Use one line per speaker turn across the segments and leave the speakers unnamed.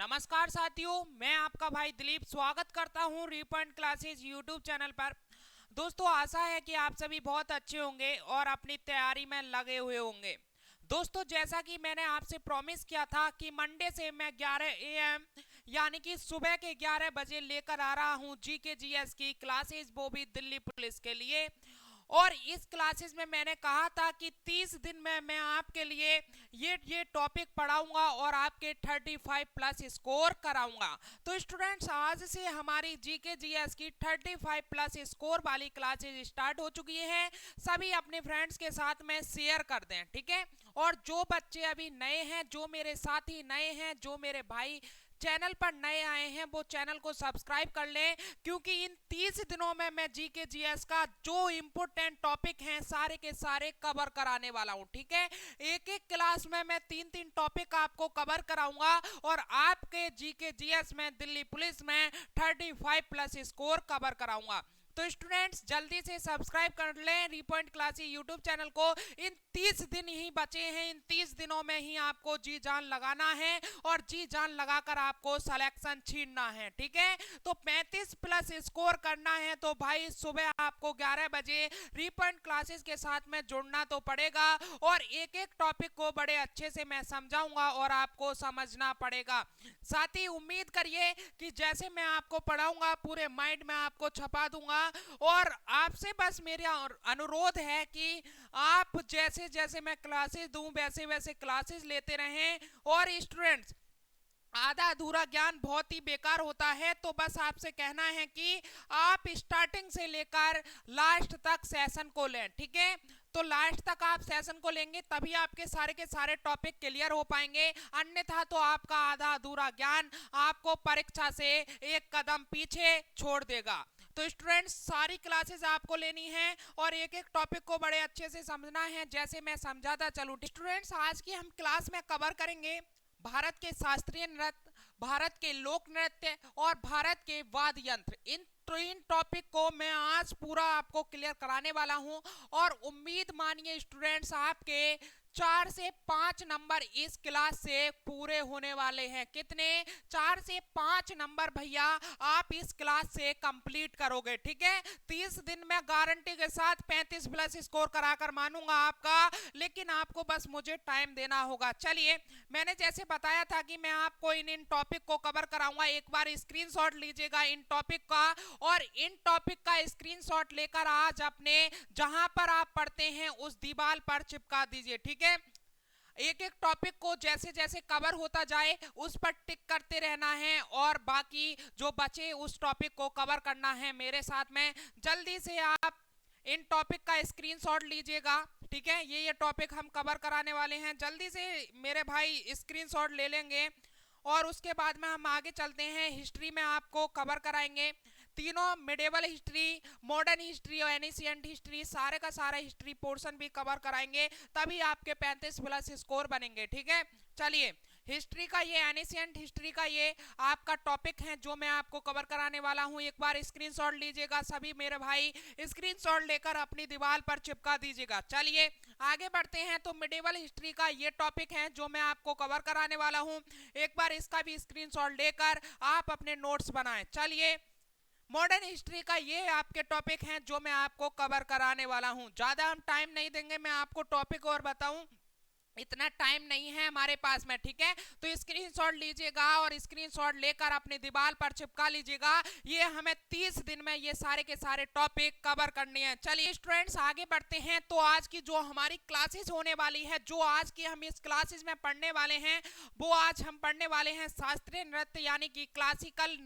नमस्कार साथियों, मैं आपका भाई दिलीप स्वागत करता हूं रीपॉइंट क्लासेस यूट्यूब चैनल पर। दोस्तों, आशा है कि आप सभी बहुत अच्छे होंगे और अपनी तैयारी में लगे हुए होंगे। दोस्तों, जैसा कि मैंने आपसे प्रॉमिस किया था कि मंडे से मैं 11 AM यानी कि सुबह के 11 बजे लेकर आ रहा हूं जीके जीएस की क्लासेस, वो भी दिल्ली पुलिस के लिए। और इस क्लासेस में मैंने कहा था कि 30 दिन में मैं आपके लिए ये टॉपिक पढ़ाऊंगा और आपके 35 प्लस स्कोर कराऊंगा। तो स्टूडेंट्स, आज से हमारी जीके जीएस की 35 प्लस स्कोर वाली क्लासेस स्टार्ट हो चुकी है। सभी अपने फ्रेंड्स के साथ में शेयर कर दें, ठीक है। और जो बच्चे अभी नए हैं, जो मेरे साथी नए हैं, जो मेरे भाई चैनल पर नए आए हैं, वो चैनल को सब्सक्राइब कर लें, क्योंकि इन 30 दिनों में मैं जीके जीएस का जो इम्पोर्टेंट टॉपिक हैं सारे के सारे कवर कराने वाला हूं, ठीक है। एक एक क्लास में मैं 3-3 टॉपिक आपको कवर कराऊंगा और आपके जीके जीएस में दिल्ली पुलिस में 35 प्लस स्कोर कवर कराऊंगा। तो स्टूडेंट्स, जल्दी से सब्सक्राइब कर लें रीपॉइंट क्लासेस यूट्यूब चैनल को। इन 30 दिन ही बचे हैं, इन 30 दिनों में ही आपको जी जान लगाना है और जी जान लगाकर आपको सिलेक्शन छीनना है, ठीक है। तो 35 प्लस स्कोर करना है तो भाई सुबह आपको 11 बजे रीपॉइंट क्लासेस के साथ में जुड़ना तो पड़ेगा और एक एक टॉपिक को बड़े अच्छे से मैं समझाऊंगा और आपको समझना पड़ेगा। साथ ही उम्मीद करिए कि जैसे मैं आपको पढ़ाऊंगा पूरे माइंड में आपको छपा दूंगा। और आपसे बस मेरा अनुरोध है कि आप जैसे जैसे मैं क्लासेस दूं वैसे वैसे क्लासेस लेते रहें। और स्टूडेंट्स, आधा अधूरा ज्ञान बहुत ही बेकार होता है, तो बस आपसे कहना है कि आप स्टार्टिंग से लेकर लास्ट तक सेशन को लें, ठीक है। तो लास्ट तक आप सेशन को लेंगे तभी आपके सारे के सारे टॉपिक क्लियर हो पाएंगे, अन्यथा तो आपका आधा अधूरा ज्ञान आपको परीक्षा से एक कदम पीछे छोड़ देगा। तो स्टूडेंट्स, सारी क्लासेस आपको लेनी है और एक एक टॉपिक को बड़े अच्छे से समझना है, जैसे मैं समझाता चलूं। स्टूडेंट्स, आज की हम क्लास में कवर करेंगे भारत के शास्त्रीय नृत्य, भारत के लोक नृत्य और भारत के वाद्य यंत्र। इन तीन टॉपिक को मैं आज पूरा आपको क्लियर कराने वाला हूं और उम्मीद मानिए स्टूडेंट्स, आपके 4 से 5 नंबर इस क्लास से पूरे होने वाले हैं। कितने? 4 से 5 नंबर भैया आप इस क्लास से कंप्लीट करोगे, ठीक है। 30 दिन में गारंटी के साथ 35 प्लस स्कोर कराकर मानूंगा आपका, लेकिन आपको बस मुझे टाइम देना होगा। चलिए, मैंने जैसे बताया था कि मैं आपको इन टॉपिक को कवर कराऊंगा। एक बार स्क्रीनशॉट लीजिएगा इन टॉपिक का और इन टॉपिक का स्क्रीनशॉट लेकर आज अपने जहां पर आप पढ़ते हैं उस दीवार पर चिपका दीजिए, ठीक है। एक एक टॉपिक को जैसे जैसे कवर होता जाए उस पर टिक करते रहना है और बाकी जो बचे उस टॉपिक को कवर करना है मेरे साथ में। जल्दी से आप इन टॉपिक का स्क्रीनशॉट लीजिएगा, ठीक है। ये टॉपिक हम कवर कराने वाले हैं, जल्दी से मेरे भाई स्क्रीनशॉट ले लेंगे और उसके बाद में हम आगे चलते हैं। हिस्ट्री में आपको कवर कराएंगे तीनों, मिडिवल हिस्ट्री, मॉडर्न हिस्ट्री और एनिशिएंट हिस्ट्री, सारे का सारा हिस्ट्री पोर्शन भी कवर कराएंगे, तभी आपके 35 प्लस स्कोर बनेंगे, ठीक है। चलिए, हिस्ट्री का ये, एनिशिएंट हिस्ट्री का ये आपका टॉपिक है जो मैं आपको कवर कराने वाला हूं। एक बार स्क्रीनशॉट लीजिएगा सभी मेरे भाई, स्क्रीनशॉट लेकर अपनी दीवार पर चिपका दीजिएगा। चलिए आगे बढ़ते हैं। तो मिडिवल हिस्ट्री का ये टॉपिक है जो मैं आपको कवर कराने वाला हूं। एक बार इसका भी स्क्रीनशॉट लेकर आप अपने नोट्स बनाएं। चलिए, मॉडर्न हिस्ट्री का ये आपके टॉपिक हैं जो मैं आपको कवर कराने वाला हूं। ज्यादा हम टाइम नहीं देंगे, मैं आपको टॉपिक और बताऊं इतना टाइम नहीं है हमारे पास में, ठीक है। तो स्क्रीनशॉट लीजिएगा और स्क्रीनशॉट लेकर अपनी दीवार पर चिपका लीजिएगा। ये हमें 30 दिन में ये सारे के सारे टॉपिक कवर करने हैं। चलिए स्टूडेंट्स, आगे बढ़ते हैं। तो आज की जो हमारी क्लासेस होने वाली है, जो आज की हम इस क्लासेस में पढ़ने वाले हैं, वो आज हम पढ़ने वाले हैं शास्त्रीय नृत्य यानी कि क्लासिकल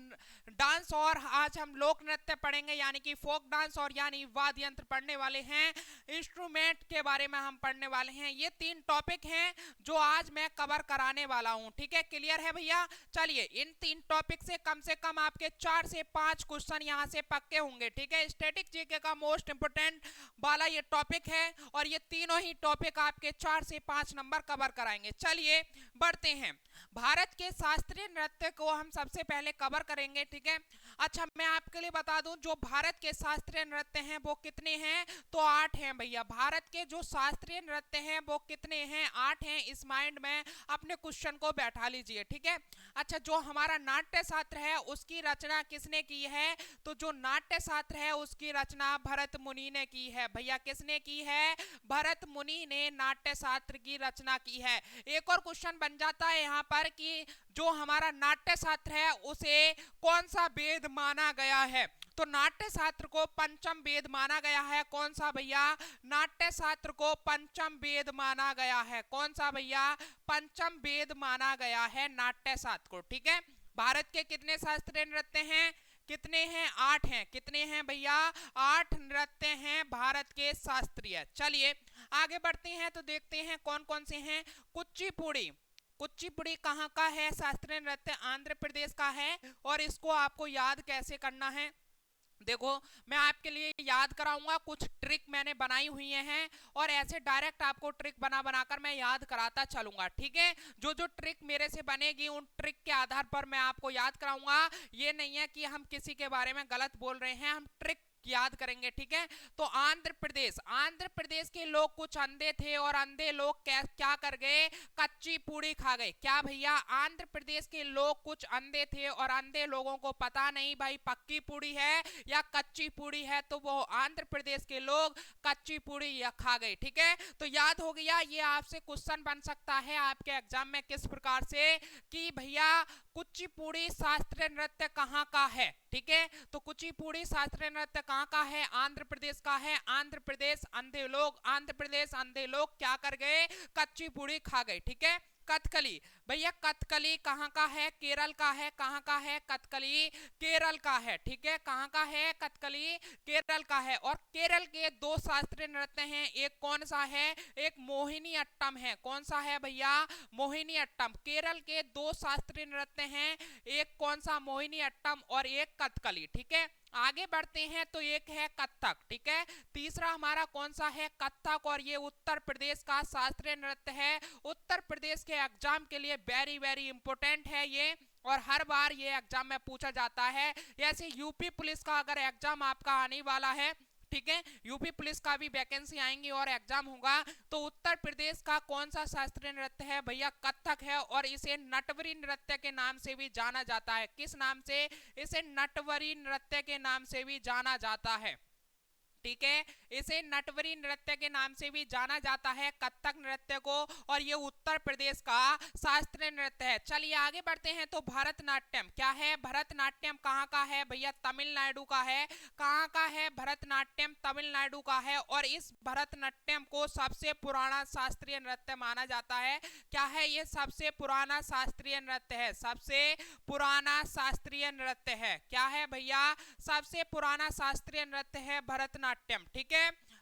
डांस, और आज हम लोक नृत्य पढ़ेंगे यानी कि फोक डांस, और यानी वाद्य यंत्र पढ़ने वाले हैं, इंस्ट्रूमेंट के बारे में हम पढ़ने वाले हैं। ये 3 टॉपिक हैं जो आज मैं कवर कराने वाला हूं, ठीक है। क्लियर है भैया? चलिए, इन 3 टॉपिक से कम आपके 4 से 5 क्वेश्चन यहां से पक्के होंगे, ठीक है। स्टैटिक जीके का मोस्ट इंपोर्टेंट वाला ये टॉपिक है और ये तीनों ही टॉपिक आपके 4 से 5 नंबर कवर कराएंगे। चलिए बढ़ते हैं। भारत के शास्त्रीय नृत्य को हम सबसे पहले कवर करेंगे, ठीक है। अच्छा मैं आपके लिए बता दूं, जो भारत के शास्त्रीय नृत्य हैं वो कितने हैं, तो 8 हैं भैया। भारत के जो शास्त्रीय नृत्य हैं वो कितने हैं, 8 हैं। इस माइंड में अपने क्वेश्चन को बैठा लीजिए, ठीक है। अच्छा जो हमारा नाट्य शास्त्र है उसकी रचना किसने की है, तो जो नाट्य शास्त्र है उसकी रचना भरत मुनि ने की है भैया। किसने की है, भरत मुनि ने नाट्य शास्त्र की रचना की है। एक और क्वेश्चन बन जाता है यहाँ पर कि जो हमारा नाट्य शास्त्र है उसे कौन सा वेद माना गया है, तो नाट्य शास्त्र को पंचम वेद माना गया है। कौन सा भैया, नाट्य शास्त्र को पंचम वेद माना गया है। कौन सा भैया, पंचम वेद माना गया है नाट्य शास्त्र को, ठीक है। भारत के कितने शास्त्रीय नृत्य हैं, कितने हैं, 8 हैं। कितने हैं भैया, 8 नृत्य हैं भारत के शास्त्रीय। चलिए आगे बढ़ते हैं तो देखते हैं कौन कौन से हैं। कुचिपुड़ी, कुचिपुड़ी कहाँ का है शास्त्रीय नृत्य, आंध्र प्रदेश का है। और इसको आपको याद कैसे करना है, देखो मैं आपके लिए याद कराऊंगा, कुछ ट्रिक मैंने बनाई हुई हैं और ऐसे डायरेक्ट आपको ट्रिक बना बनाकर मैं याद कराता चलूंगा, ठीक है। जो जो ट्रिक मेरे से बनेगी उन ट्रिक के आधार पर मैं आपको याद कराऊंगा। ये नहीं है कि हम किसी के बारे में गलत बोल रहे हैं, हम ट्रिक याद करेंगे, ठीक है। तो आंध्र प्रदेश, आंध्र प्रदेश के लोग कुछ अंधे थे और अंधे लोग क्या कर गए, कच्ची पूड़ी खा गए। क्या भैया, आंध्र प्रदेश के लोग कुछ अंधे थे और अंधे लोगों को पता नहीं भाई पक्की पूड़ी है या कच्ची पूड़ी है, तो वो आंध्र प्रदेश के लोग कच्ची पूड़ी या खा गए, ठीक है। तो याद हो गया, ये आपसे क्वेश्चन बन सकता है आपके एग्जाम में किस प्रकार से कि भैया कुचिपुड़ी शास्त्रीय नृत्य कहाँ का है, ठीक है। तो कुचिपुड़ी शास्त्रीय नृत्य कहाँ का है, आंध्र प्रदेश का है। आंध्र प्रदेश अंधे लोग, आंध्र प्रदेश अंधे लोग क्या कर गए, कच्ची पूड़ी खा गए, ठीक है। कथकली, भैया कथकली कहाँ का है, केरल का है। कहाँ का है, कथकली केरल का है, ठीक है। कहाँ का है, कथकली केरल का है। और केरल के 2 शास्त्रीय नृत्य हैं, एक कौन सा है, एक मोहिनी अट्टम है। कौन सा है भैया, मोहिनी अट्टम। केरल के 2 शास्त्रीय नृत्य हैं, एक कौन सा, मोहिनी अट्टम और एक कथकली, ठीक है। आगे बढ़ते हैं तो एक है कथक, ठीक है। तीसरा हमारा कौन सा है, कथक, और ये उत्तर प्रदेश का शास्त्रीय नृत्य है। उत्तर प्रदेश के एग्जाम के लिए वेरी वेरी इंपॉर्टेंट है ये, और हर बार ये एग्जाम में पूछा जाता है। जैसे यूपी पुलिस का अगर एग्जाम आपका आने वाला है, ठीक है, यूपी पुलिस का भी वैकेंसी आएंगी और एग्जाम होगा, तो उत्तर प्रदेश का कौन सा शास्त्रीय नृत्य है भैया, कथक है। और इसे नटवरी नृत्य के नाम से भी जाना जाता है। किस नाम से, इसे नटवरी नृत्य के नाम से भी जाना जाता है, ठीक है। इसे नटवरी नृत्य के नाम से भी जाना जाता है कथक नृत्य को, और ये उत्तर प्रदेश का शास्त्रीय नृत्य है। चलिए आगे बढ़ते हैं तो भरतनाट्यम क्या है, भरतनाट्यम कहाँ का है भैया, तमिलनाडु का है। कहाँ का है, भरतनाट्यम तमिलनाडु का है। और इस भरतनाट्यम को सबसे पुराना शास्त्रीय नृत्य माना जाता है। क्या है ये, सबसे पुराना शास्त्रीय नृत्य है, सबसे पुराना शास्त्रीय नृत्य है। क्या है भैया, सबसे पुराना शास्त्रीय नृत्य है भरतनाट्यम, ठीक है।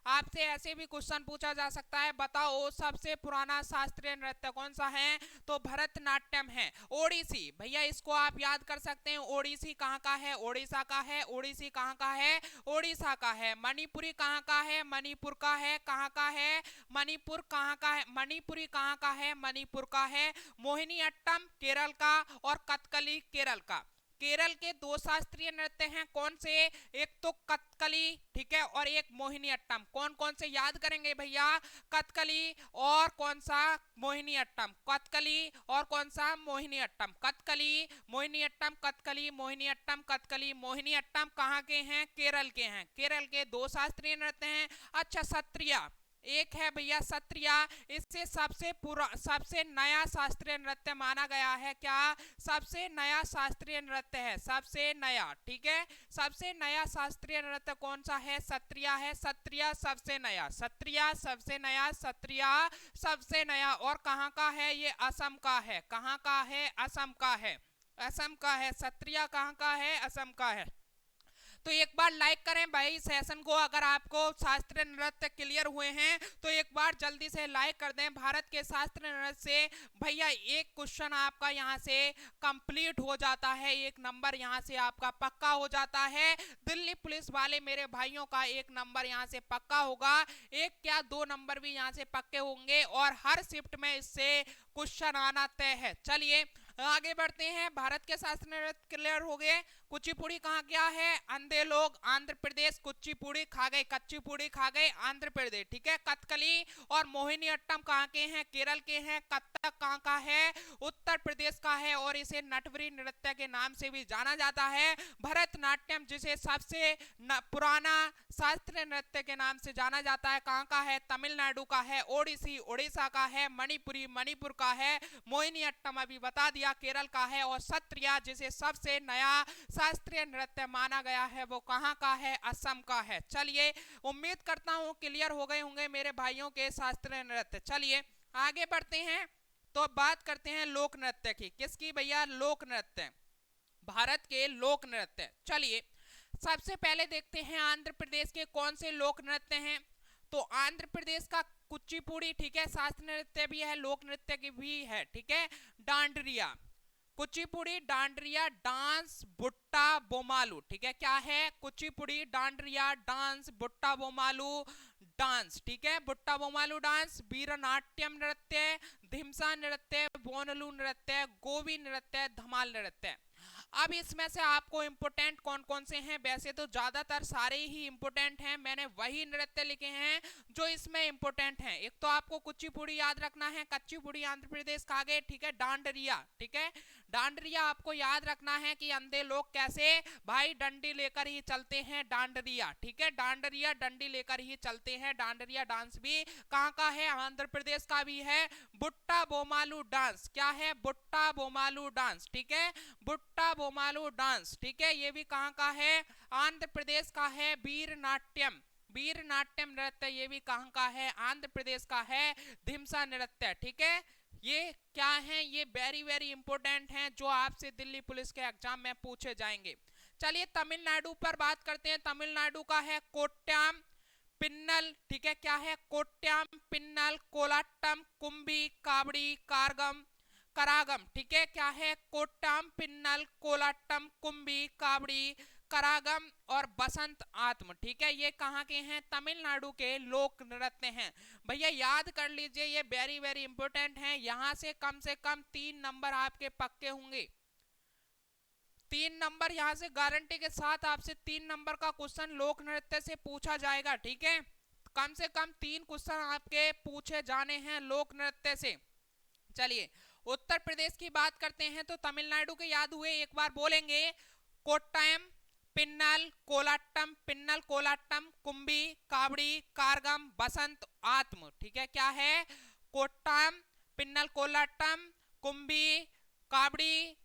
आपसे ऐसे भी क्वेश्चन पूछा जा सकता है, बताओ सबसे पुराना शास्त्रीय नृत्य कौन सा है, तो भरतनाट्यम है। ओडिसी, भैया इसको आप याद कर सकते हैं, ओडिसी कहाँ का है, ओडिशा का है। ओडिसी कहाँ का है, ओडिशा का है। मणिपुरी कहाँ का है, मणिपुर का है। कहाँ का है, मणिपुर कहाँ का है, मणिपुरी कहाँ का है, मणिपुर का है। मोहिनी अट्टम केरल का और कथकली केरल का। केरल के 2 शास्त्रीय नृत्य हैं, कौन से, एक तो कथकली, ठीक है, और एक मोहिनी अट्टम। कौन कौन से याद करेंगे भैया, कथकली और कौन सा, मोहिनी अट्टम। कथकली और कौन सा, मोहिनी अट्टम। कथकली मोहिनी अट्टम, कथकली मोहिनी अट्टम, कथकली मोहिनी अट्टम कहाँ के हैं, केरल के हैं। केरल के 2 शास्त्रीय नृत्य हैं। अच्छा सत्रिया एक है भैया, सत्रिया, इससे सबसे नया शास्त्रीय नृत्य माना गया है। क्या, सबसे नया शास्त्रीय नृत्य है, सबसे नया, ठीक है। सबसे नया शास्त्रीय नृत्य कौन सा है, सत्रिया है। सत्रिया सबसे नया, सत्रिया सबसे नया, सत्रिया सबसे नया। और कहाँ का है ये, असम का है। कहाँ का है, असम का है, असम का है। सत्रिया कहाँ का है, असम का है। तो एक बार लाइक करें भाई सेशन को, अगर आपको शास्त्रीय नृत्य क्लियर हुए हैं तो एक बार जल्दी से लाइक कर दें। भारत के शास्त्रीय नृत्य से भैया एक क्वेश्चन आपका यहां से कंप्लीट हो जाता है, एक नंबर यहां से आपका पक्का हो जाता है। दिल्ली पुलिस वाले मेरे भाइयों का एक नंबर यहां से पक्का होगा, एक क्या 2 नंबर भी यहां से पक्के होंगे, और हर शिफ्ट में इससे क्वेश्चन आना तय है। चलिए आगे बढ़ते हैं, भारत के शास्त्रीय नृत्य क्लियर हो गए। कुचिपुड़ी कहाँ क्या है? अंधे लोग आंध्र प्रदेश। कुचिपुड़ी खा गए, कच्ची पुड़ी खा गए आंध्र प्रदेश, ठीक है। कथकली और मोहिनीअट्टम कहाँ के हैं? केरल के हैं। कथक कहाँ का है? उत्तर प्रदेश का है और इसे नटवरी नृत्य के नाम से भी जाना जाता है। भरतनाट्यम जिसे सबसे पुराना शास्त्रीय नृत्य के नाम से जाना जाता है, कहाँ का है? तमिलनाडु का है। ओडिसी उड़ीसा का है। मणिपुरी मणिपुर का है। मोहिनीअट्टम अभी बता दिया केरल का है। और सत्रिया जिसे सबसे नया शास्त्रीय नृत्य माना गया है वो कहाँ का है? असम का है। चलिए, उम्मीद करता हूँ क्लियर हो गए होंगे मेरे भाइयों के शास्त्रीय नृत्य। चलिए आगे बढ़ते हैं, तो बात करते हैं लोक नृत्य की। किसकी भैया? लोक नृत्य, भारत के लोक नृत्य। चलिए सबसे पहले देखते हैं आंध्र प्रदेश के कौन से लोक नृत्य हैं। तो आंध्र प्रदेश का कुचिपुड़ी, ठीक है, शास्त्रीय नृत्य भी है, लोक नृत्य की भी है, ठीक है। डांडरिया, कुचिपुड़ी, डांडरिया, डांस, बुट्टा बोमालू, ठीक है। क्या है? कुचिपुड़ी, डांडरिया, डांस, बुट्टा बोमालू डांस, ठीक है। बुट्टा बोमालू डांस, वीरनाट्यम नृत्य, धिमसा नृत्य, बोनलू नृत्य, गोवी नृत्य, धमाल नृत्य। अब इसमें से आपको इंपोर्टेंट कौन कौन से हैं? वैसे तो ज्यादातर सारे ही इंपोर्टेंट हैं, मैंने वही नृत्य लिखे हैं जो इसमें इंपोर्टेंट हैं। एक तो आपको कुचिपुड़ी याद रखना है, कच्चीपुड़ी आंध्र प्रदेश का गए, ठीक है। डांडरिया, ठीक है, डांडरिया आपको याद रखना है कि अंधे लोग कैसे भाई डंडी लेकर ही चलते हैं, डांडरिया, ठीक है। डांडरिया डंडी लेकर ही चलते हैं। डांडरिया डांस भी कहाँ का है? आंध्र प्रदेश का भी है। बुट्टा बोमालू डांस, क्या है? बुट्टा बोमालू डांस, ठीक है। बुट्टा बोमालू डांस, ठीक है, ये भी कहाँ का है? आंध्र प्रदेश का है। वीर नाट्यम, वीर नाट्यम नृत्य ये भी कहाँ का है? आंध्र प्रदेश का है। धिमसा नृत्य, ठीक है। ये क्या है? ये वेरी वेरी इंपॉर्टेंट हैं जो आपसे दिल्ली पुलिस के एग्जाम में पूछे जाएंगे। चलिए तमिलनाडु पर बात करते हैं। तमिलनाडु का है कोट्याम पिन्नल, ठीक है। क्या है? कोट्याम पिन्नल, कोलाट्टम, कुंभी, कावड़ी, कारगम, करागम, ठीक है। क्या है? कोट्टाम पिन्नल, कोलाट्टम, कुंभी, कावड़ी, करागम और बसंत आत्म, ठीक है। ये कहाँ के हैं? तमिलनाडु के लोक नृत्य हैं। भैया याद कर लीजिए, ये वेरी वेरी इंपॉर्टेंट हैं। यहां से कम 3 नंबर आपके पक्के होंगे। 3 नंबर यहां से गारंटी के साथ आपसे 3 नंबर का क्वेश्चन लोक नृत्य से पूछा जाएगा, ठीक है। कम से कम 3 क्वेश्चन आपके पूछे जाने हैं लोक नृत्य से। चलिए उत्तर प्रदेश की बात करते हैं तो तमिलनाडु के याद हुए, एक बार बोलेंगे। कोट्टायम पिन्नल, कोलाट्टम, पिन्नल कोलाट्टम, कुंभी, कावड़ी, कारगम, बसंत आत्म, ठीक है। क्या है? कोट्टायम पिन्नल कोलाट्टम, कुंभी, कावड़ी,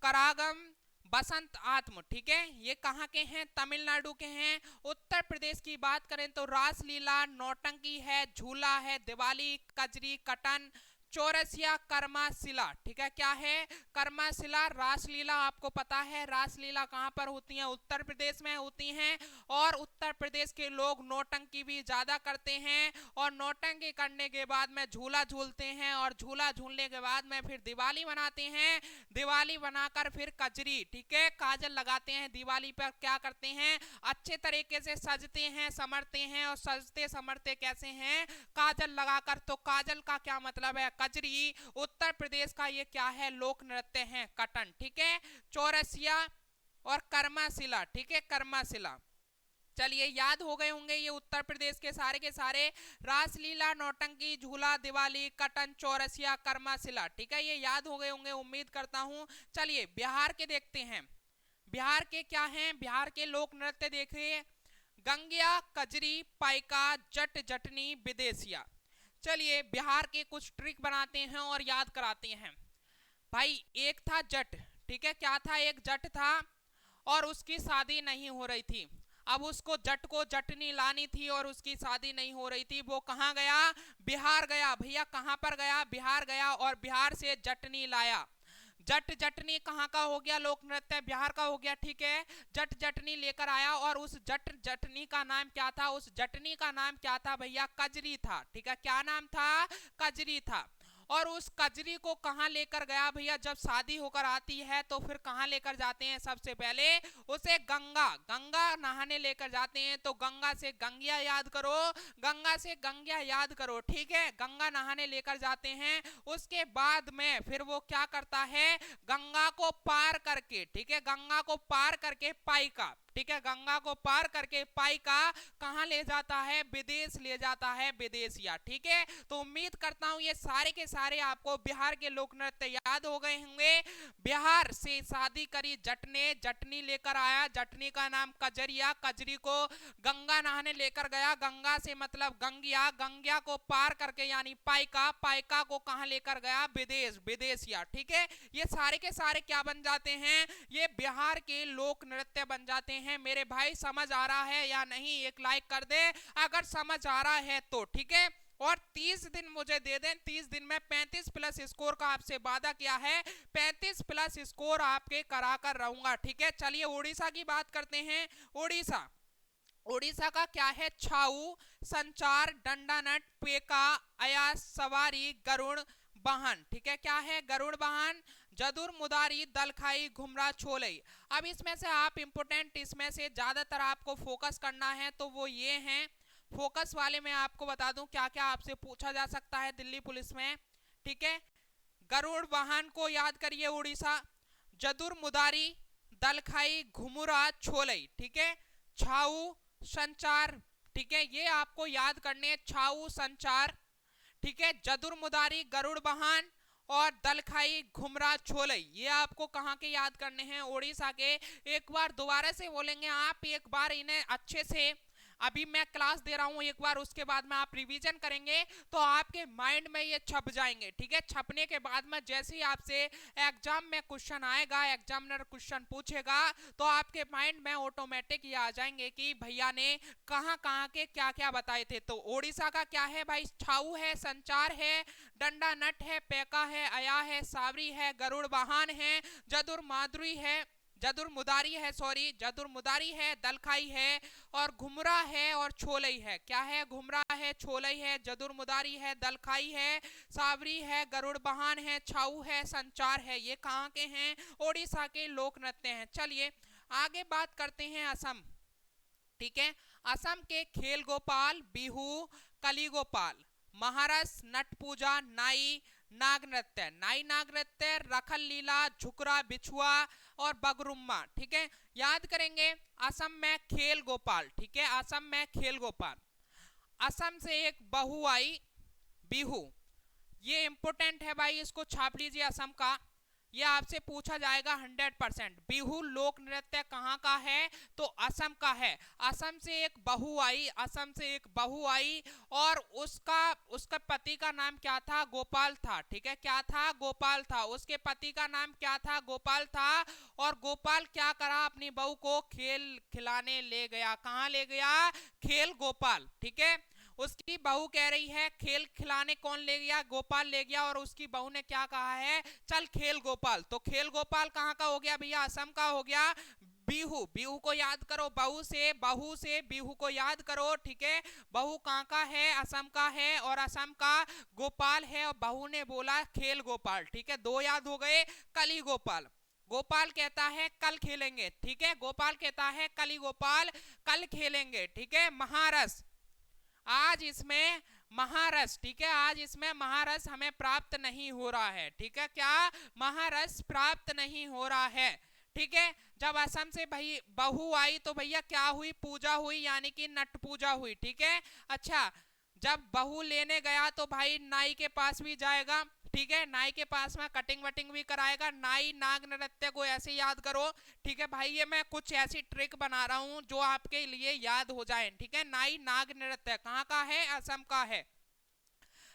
करागम, बसंत आत्म, ठीक है। ये कहाँ के हैं? तमिलनाडु के हैं। उत्तर प्रदेश की बात करें तो रासलीला, नौटंकी है, झूला है, दिवाली, कजरी, कटन, चौरसिया, कर्माशिला, ठीक है। क्या है? कर्माशिला। रासलीला आपको पता है, रासलीला कहाँ पर होती है? उत्तर प्रदेश में होती हैं। और उत्तर प्रदेश के लोग नौटंकी भी ज्यादा करते हैं और नौटंकी करने के बाद में झूला झूलते हैं और झूला झूलने के बाद में फिर दिवाली मनाते हैं। दिवाली बनाकर फिर कजरी, ठीक है, काजल लगाते हैं। दिवाली पर क्या करते हैं? अच्छे तरीके से सजते हैं, समरते हैं। और सजते समरते कैसे हैं? काजल लगाकर। तो काजल का क्या मतलब है? कजरी। उत्तर प्रदेश का ये क्या है? लोक नृत्य है, कटन, ठीक है। चौरसिया और कर्माशिला, ठीक है, कर्माशिला। चलिए याद हो गए होंगे ये उत्तर प्रदेश के सारे रासलीला, नौटंकी, झूला, दिवाली, कटन, चौरसिया, कर्माशिला, ठीक है, ये याद हो गए होंगे उम्मीद करता हूं। चलिए बिहार के देखते हैं। बिहार के क्या हैं? बिहार के लोक नृत्य देखिए। गंगिया, कजरी, पाइका, जट जटनी, विदेशिया। चलिए बिहार के कुछ ट्रिक बनाते हैं और याद कराते हैं। भाई एक था जट, ठीक है। क्या था? एक जट था और उसकी शादी नहीं हो रही थी। अब उसको जट को जटनी लानी थी और उसकी शादी नहीं हो रही थी। वो कहाँ गया? बिहार गया। भैया कहाँ पर गया? बिहार गया और बिहार से जटनी लाया। जट जटनी कहाँ का हो गया? लोक नृत्य बिहार का हो गया, ठीक है। जट जटनी लेकर आया और उस जट जटनी का नाम क्या था? उस जटनी का नाम क्या था भैया? कजरी था, ठीक है। क्या नाम था? कजरी था। और उस कजरी को कहाँ लेकर गया भैया? जब शादी होकर आती है तो फिर कहाँ लेकर जाते हैं? सबसे पहले उसे गंगा गंगा नहाने लेकर जाते हैं। तो गंगा से गंगिया याद करो, गंगा से गंगिया याद करो, ठीक है। गंगा नहाने लेकर जाते हैं। उसके बाद में फिर वो क्या करता है? गंगा को पार करके, ठीक है, गंगा को पार करके पाइका, ठीक है, गंगा को पार करके पाइका कहां ले जाता है? विदेश ले जाता है, विदेशिया, ठीक है। तो उम्मीद करता हूं ये सारे के सारे आपको बिहार के लोक नृत्य याद हो गए होंगे। बिहार से शादी करी जटने, जटनी लेकर आया, जटनी का नाम कजरिया, कजरी को गंगा नहाने लेकर गया, गंगा से मतलब गंगिया, गंगिया को पार करके यानी पाइका, पाइका को कहां लेकर गया? विदेश, विदेशिया, ठीक है। ये सारे के सारे क्या बन जाते हैं? ये बिहार के लोक नृत्य बन जाते हैं। मेरे भाई समझ आ रहा है या नहीं? एक लाइक कर दे अगर समझ आ रहा है तो, ठीक है। और 30 दिन मुझे दे दें, 30 दिन में 35 प्लस स्कोर का आपसे वादा किया है, 35 प्लस स्कोर आपके करा कर रहूंगा, ठीक है। चलिए उड़ीसा की बात करते हैं। उड़ीसा, उड़ीसा का क्या है? छाऊ, संचार, दंडानट, पेका, अयास, सवारी, गरुड़, वाहन, ठीक है। क्या है? गरुड़ वाहन, जदुर, मुदारी, दलखाई, घुमरा, छोलई। अब इसमें से आप इंपोर्टेंट, इसमें से ज्यादातर आपको फोकस करना है तो वो ये हैं। फोकस वाले में आपको बता दूं क्या क्या आपसे पूछा जा सकता है दिल्ली पुलिस में, ठीक है। गरुड़ वाहन को याद करिए उड़ीसा, जदुर, मुदारी, दलखाई, घुमुरा, छोलई, ठीक है। छाऊ, संचार, ठीक है, ये आपको याद करने हैं, छाऊ, संचार, ठीक है। जदुर, मुदारी, गरुड़ वाहन और दलखाई, घुमरा, छोलई, ये आपको कहाँ के याद करने हैं? उड़ीसा के। एक बार दोबारा से बोलेंगे आप, एक बार इन्हें अच्छे से, अभी मैं क्लास दे रहा हूं, एक बार उसके बाद में आप रिवीजन करेंगे तो आपके माइंड में ये छप जाएंगे, ठीक है। छपने के बाद में जैसे ही आपसे एग्जाम में क्वेश्चन आएगा, एग्जामिनर क्वेश्चन पूछेगा तो आपके माइंड में ऑटोमेटिक ये आ जाएंगे कि भैया ने कहाँ कहाँ के क्या क्या बताए थे। तो उड़ीसा का क्या है भाई? छाऊ है, संचार है, डंडा नट है, पैका है, अया है, सावरी है, गरुड़ वाहन है, जदुर माधुरी है, जदुर मुदारी है, सॉरी, जदुर मुदारी है, दलखाई है और घुमरा है और छोलई है। क्या है? घुमरा है, छोलई है, जदुर मुदारी है, दलखाई है, सावरी है, गरुड़ वाहन है, छाऊ है, संचार है। ये कहाँ के हैं? उड़ीसा के लोक नृत्य हैं। चलिए आगे बात करते हैं असम, ठीक है। असम के खेल गोपाल, बिहू, कली गोपाल, महारस, नट पूजा, नाई नाग नृत्य, नाई नाग नृत्य, रखल लीला, झुकरा, बिछुआ और बगरुम्मा, ठीक है। याद करेंगे असम में खेल गोपाल, ठीक है, असम में खेल गोपाल। असम से एक बहू आई, बिहू, ये इंपोर्टेंट है भाई, इसको छाप लीजिए असम का, ये आपसे पूछा जाएगा 100%। बिहू लोक नृत्य कहाँ का है? तो असम का है। असम से एक बहू आई, असम से एक बहू आई और उसका उसका पति का नाम क्या था? गोपाल था, ठीक है। क्या था? गोपाल था। उसके पति का नाम क्या था? गोपाल था। और गोपाल क्या करा? अपनी बहू को खेल खिलाने ले गया। कहाँ ले गया? खेल गोपाल, ठीक है। उसकी बहू कह रही है खेल खिलाने, कौन ले गया? गोपाल ले गया। और उसकी बहू ने क्या कहा है? चल खेल गोपाल। तो खेल गोपाल कहाँ का हो गया भैया? असम का हो गया। बिहू, बिहू को याद करो, बहू से बिहू को याद करो, ठीक है। बहू कहाँ का है? असम का है और असम का गोपाल है और बहू ने बोला खेल गोपाल, ठीक है। दो याद हो गए। कली गोपाल, गोपाल कहता है कल खेलेंगे, ठीक है। गोपाल कहता है कली गोपाल कल खेलेंगे, ठीक है। महारस, आज इसमें महारस, ठीक है, आज इसमें महारस हमें प्राप्त नहीं हो रहा है, ठीक है। क्या? महारस प्राप्त नहीं हो रहा है, ठीक है। जब असम से भाई बहू आई तो भैया क्या हुई? पूजा हुई, यानी कि नट पूजा हुई, ठीक है। अच्छा, जब बहू लेने गया तो भाई नाई के पास भी जाएगा, ठीक है। नाई के पास में कटिंग वटिंग भी कराएगा। नाई नाग नृत्य को ऐसे याद करो, ठीक है भाई। ये मैं कुछ ऐसी ट्रिक बना रहा हूं जो आपके लिए याद हो जाए, ठीक है। नाई नाग नृत्य कहाँ का है? असम का है।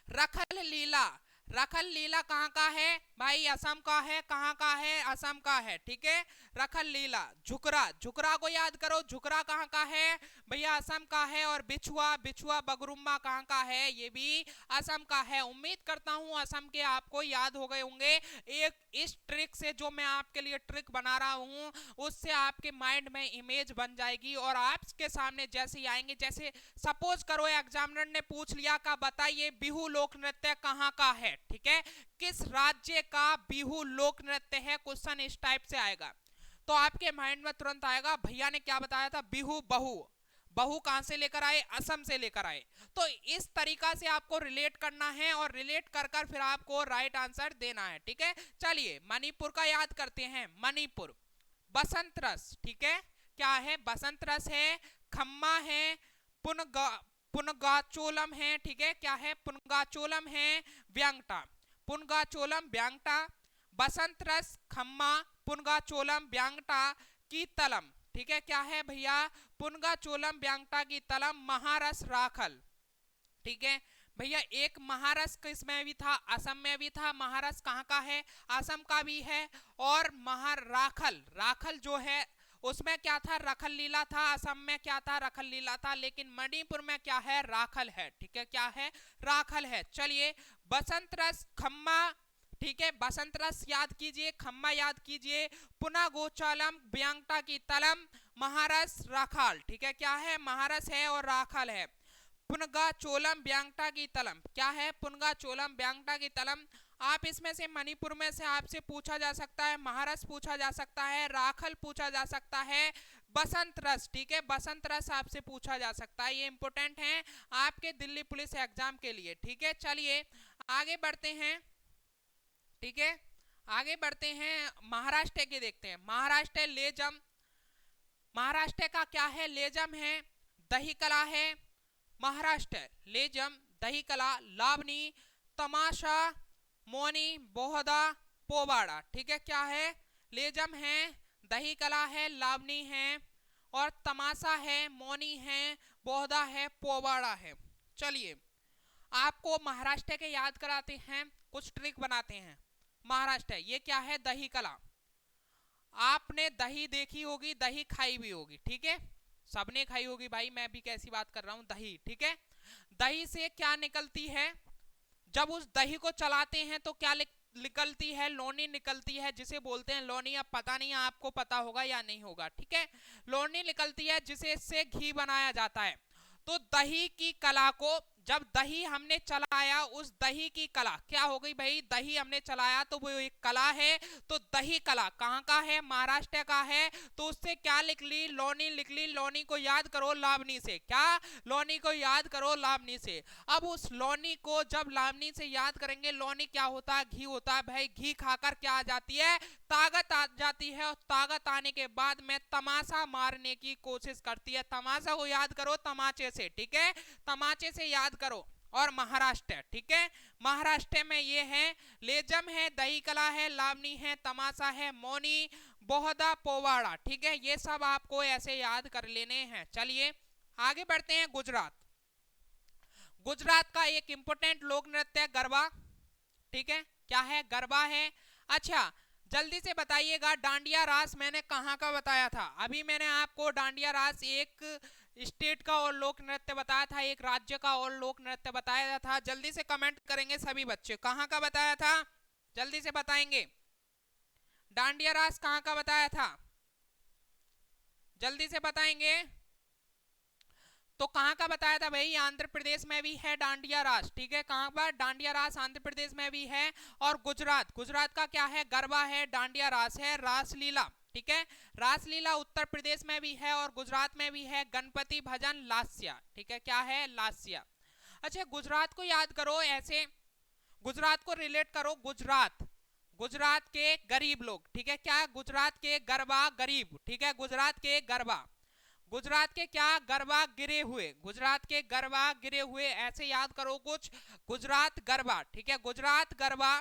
रखल लीला, रखल लीला कहाँ का है भाई? असम का है। कहाँ का है? असम का है, ठीक है। रखल लीला। झुकरा, झुकरा को याद करो, झुकरा कहाँ का है भैया? असम का है। और बिछुआ, बिछुआ बगरुम्मा कहाँ का है? ये भी असम का है। उम्मीद करता हूँ असम के आपको याद हो गए होंगे। एक इस ट्रिक से, जो मैं आपके लिए ट्रिक बना रहा हूँ, उससे आपके माइंड में इमेज बन जाएगी और आपके सामने जैसे ही आएंगे, जैसे सपोज करो एग्जामिनर ने पूछ लिया का बताइए बिहू लोक नृत्य कहाँ का है, है, ठीक है। किस राज्य का बिहू लोक नृत्य है, क्वेश्चन इस टाइप से आएगा। तो आपके माइंड में तुरंत आएगा भैया ने क्या बताया था, बिहू बहू। बहू कहां से लेकर आए, असम से लेकर आए। तो इस तरीका से आपको रिलेट करना है और रिलेट कर कर फिर आपको राइट आंसर देना है, ठीक है। चलिए मणिपुर का याद करते हैं। मणिपुर बसंत रस, ठीक है। क्या है, बसंत रस है, खम्मा है, पुनगा पुनगाचोलम है, ठीक है। क्या है, पुनगाचोलम है, व्यंगटा। पुनगाचोलम व्यंगटा, बसंत रस, खम्मा, पुनगाचोलम व्यंगटा की तलम, ठीक है। क्या है भैया, पुनगाचोलम व्यंगटा की तलम, महारस राखल, ठीक है भैया। एक महारस किस में भी था, असम में भी था। महारस कहाँ का है, असम का भी है। और महाराखल, राखल जो है उसमें क्या था, रखल लीला था। असम में क्या था, रखल लीला था। लेकिन मणिपुर में क्या है, राखल है, ठीक है। क्या है, राखल है। चलिए बसंत रस, खम्मा, ठीक है। बसंत रस याद कीजिए, खम्मा याद कीजिए, पुनः गोचालम व्यंगटा की तलम, महारस राखाल, ठीक है। क्या है, महारस है और राखल है। पुनगा चोलम व्यंगटा की तलम, क्या है, पुनगा चोलम व्यंगटा की तलम। आप इसमें से मणिपुर में से आपसे पूछा जा सकता है, महारस पूछा जा सकता है, राखल पूछा जा सकता है, बसंत रस, ठीक है। बसंत रस आपसे पूछा जा सकता है। ये इंपॉर्टेंट है आपके दिल्ली पुलिस एग्जाम के लिए, ठीक है। चलिए आगे बढ़ते हैं, ठीक है। आगे बढ़ते हैं, महाराष्ट्र के देखते हैं। महाराष्ट्र लेजम, महाराष्ट्र का क्या है, लेजम है, दही कला है। महाराष्ट्र लेजम, दही कला, लावनी, तमाशा, मोनी, बोहदा, पोवाड़ा, ठीक है। क्या है, लेजम है, दही कला है, लावनी है और तमाशा है, मोनी है, बोहदा है, पोवाड़ा है। चलिए आपको महाराष्ट्र के याद कराते हैं, कुछ ट्रिक बनाते हैं। महाराष्ट्र ये क्या है, दही कला। आपने दही देखी होगी, दही खाई भी होगी, ठीक है। सबने खाई होगी भाई, मैं भी कैसी बात कर रहा हूं, दही, ठीक है। दही से क्या निकलती है, जब उस दही को चलाते हैं तो क्या निकलती है, लोनी निकलती है, जिसे बोलते हैं लोनी। अब पता नहीं आपको पता होगा या नहीं होगा, ठीक है। लोनी निकलती है जिसे इससे घी बनाया जाता है। तो दही की कला को, जब दही हमने चलाया, उस दही की कला क्या हो गई भाई, दही हमने चलाया तो वो एक कला है। तो दही कला कहाँ का है, महाराष्ट्र का है। तो उससे क्या लिख ली, लोनी लिख ली। लोनी को याद करो लावनी से, क्या, लोनी को याद करो लावनी से। अब उस लोनी को जब लावनी से याद करेंगे, लोनी क्या होता है, घी होता है भाई। घी खाकर क्या आ जाती है, ताकत आ जाती है। और ताकत आने के बाद में तमाशा मारने की कोशिश करती है। तमाशा को याद करो तमाचे से, ठीक है, तमाचे से याद करो। और महाराष्ट्र, ठीक है, महाराष्ट्र में ये है, लेजम है, दही कला है, लावनी है, तमाशा है, मोनी, बोहदा, पोवाड़ा, ठीक है। ये सब आपको ऐसे याद कर लेने हैं। चलिए आगे बढ़ते हैं। गुजरात, गुजरात का एक इंपॉर्टेंट लोक नृत्य है गरबा, ठीक है। क्या है, गरबा है। अच्छा जल्दी से बताइएगा, डांडिया रास मैंने कहाँ का बताया था। अभी मैंने आपको डांडिया रास एक स्टेट का और लोक नृत्य बताया था, एक राज्य का और लोक नृत्य बताया था। जल्दी से कमेंट करेंगे सभी बच्चे, कहाँ का बताया था, जल्दी से बताएंगे। डांडिया रास कहाँ का बताया था, जल्दी से बताएंगे। तो कहाँ का बताया था भाई, आंध्र प्रदेश में भी है डांडिया रास, ठीक है। कहाँ पर, डांडिया रास आंध्र प्रदेश में भी है। और गुजरात, गुजरात का क्या है, गरबा है, डांडिया रास है, रासलीला, ठीक है। रासलीला उत्तर प्रदेश में भी है और गुजरात में भी है। गणपति भजन लास्या, ठीक है। क्या है, लास्या। अच्छा गुजरात को याद करो ऐसे, गुजरात को रिलेट करो, गुजरात, गुजरात के गरीब लोग, ठीक है। क्या, गुजरात के गरबा गरीब, ठीक है। गुजरात के गरबा, गुजरात के क्या, गरबा गिरे हुए, गुजरात के गरबा गिरे हुए, ऐसे याद करो कुछ। गुजरात गरबा, ठीक है, गुजरात गरबा,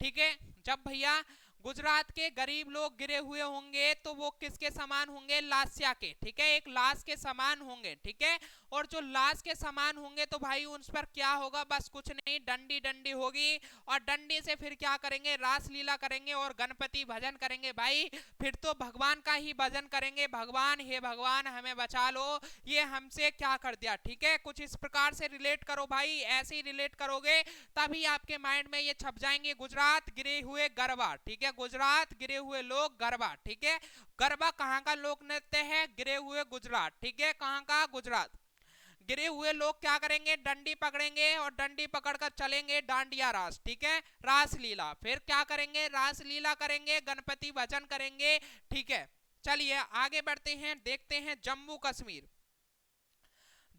ठीक है। जब भैया गुजरात के गरीब लोग गिरे हुए होंगे तो वो किसके समान होंगे, लास्या के, ठीक है, एक लाश के समान होंगे, ठीक है। और जो लाश के समान होंगे तो भाई उन पर क्या होगा, बस कुछ नहीं, डंडी डंडी होगी। और डंडी से फिर क्या करेंगे, रासलीला करेंगे और गणपति भजन करेंगे भाई। फिर तो भगवान का ही भजन करेंगे, भगवान हे भगवान हमें बचा लो, ये हमसे क्या कर दिया, ठीक है। कुछ इस प्रकार से रिलेट करो भाई, ऐसे ही रिलेट करोगे तभी आपके माइंड में ये छप जाएंगे। गुजरात गिरे हुए गरबा, ठीक है, गुजरात गिरे हुए लोग गरबा, ठीक है। गरबा कहाँ का लोक नृत्य है, गिरे हुए गुजरात, ठीक है। कहाँ का, गुजरात। गिरे हुए लोग क्या करेंगे, डंडी पकड़ेंगे और डंडी पकड़कर चलेंगे डांडिया रास, ठीक है, रासलीला। फिर क्या करेंगे, रासलीला करेंगे, गणपति भजन करेंगे, ठीक है। चलिए आगे बढ़ते हैं, देखते हैं जम्मू कश्मीर।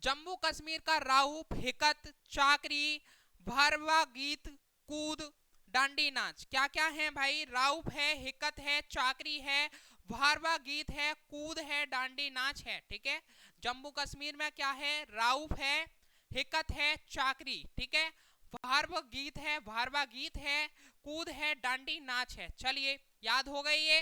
जम्मू कश्मीर का राउफ, हिकत, चाकरी, भरवा गीत, कूद, डांडी नाच क्या क्या है भाई, राउफ है, हिकत है, चाकरी है, भारवा गीत है, कूद है, डांडी नाच है, ठीक है। जम्मू कश्मीर में क्या है, राउफ है, हिकत है, चाकरी, ठीक है, भारवा गीत है, भारवा गीत है, कूद है, डांडी नाच है। चलिए याद हो गई ये,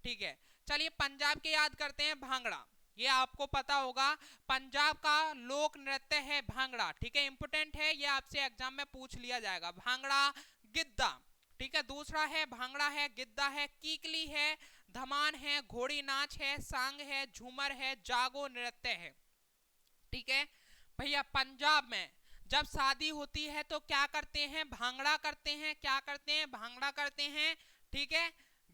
ठीक है। चलिए पंजाब के याद करते हैं, भांगड़ा, ये आपको पता होगा, पंजाब का लोक नृत्य है भांगड़ा, ठीक है, इंपोर्टेंट है, ये आपसे एग्जाम में पूछ लिया जाएगा। भांगड़ा, गिद्दा, ठीक है, दूसरा है भांगड़ा है, गिद्दा है, कीकली है, धमान है, घोड़ी नाच है, सांग है, झूमर है, जागो नृत्य है, ठीक है। भैया पंजाब में जब शादी होती है तो क्या करते हैं, भांगड़ा करते हैं, क्या करते हैं, भांगड़ा करते हैं, ठीक है,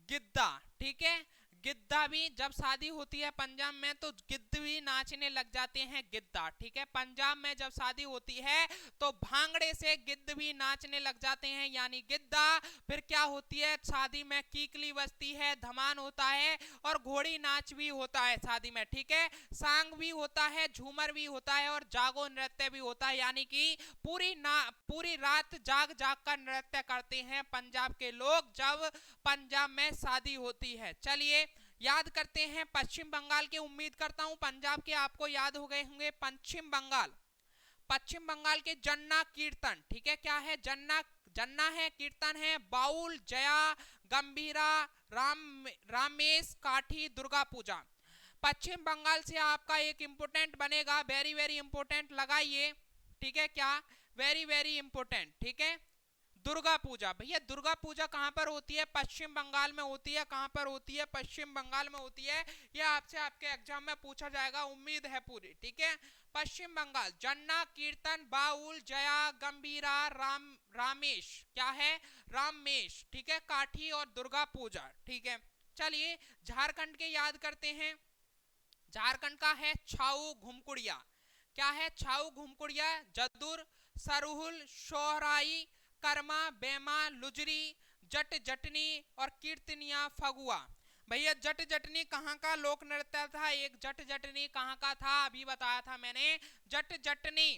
गिद्दा, ठीक है, गिद्दा भी जब शादी होती है पंजाब में तो गिद्ध भी नाचने लग जाते हैं, गिद्दा, ठीक है। पंजाब में जब शादी होती है तो भांगड़े से गिद्ध भी नाचने लग जाते हैं, यानी गिद्दा। फिर क्या होती है, शादी में कीकली बजती है, धमान होता है और घोड़ी नाच भी होता है शादी में, ठीक है, सांग भी होता है, झूमर भी होता है और जागो नृत्य भी होता है, यानी कि पूरी रात जाग जाग कर नृत्य करते हैं पंजाब के लोग जब पंजाब में शादी होती है। चलिए याद करते हैं पश्चिम बंगाल के, उम्मीद करता हूं पंजाब के आपको याद हो गए होंगे। पश्चिम बंगाल, पश्चिम बंगाल के जन्ना कीर्तन, ठीक है, क्या है, जन्ना, जन्ना है, कीर्तन है, बाउल, जया, गंभीरा, रामेश, काठी, दुर्गा पूजा। पश्चिम बंगाल से आपका एक इंपोर्टेंट बनेगा, वेरी वेरी इंपोर्टेंट लगाइए, ठीक है, क्या, वेरी वेरी इंपोर्टेंट, ठीक है, दुर्गा पूजा। भैया दुर्गा पूजा कहां पर होती है, पश्चिम बंगाल में होती है, कहां पर होती है, पश्चिम बंगाल में होती है, ये आपसे आपके एग्जाम में पूछा जाएगा, उम्मीद है पूरी, ठीक है। पश्चिम बंगाल, जन्ना कीर्तन, बाउल, जया, गंभीरा, रामेश, क्या है, रामेश, ठीक है, काठी और दुर्गा पूजा, ठीक है। चलिए झारखंड के याद करते हैं, झारखंड का है छाऊ घुमकुड़िया, क्या है, छाऊ घुमकुड़िया, जदुर, सरहुल, सोहराई, कर्मा, बेमा, लुजरी, जट जटनी और कीर्तनिया, फगुआ। भैया जट जटनी कहाँ का लोक नृत्य था, एक जट जटनी कहाँ का था, अभी बताया था मैंने, जट जटनी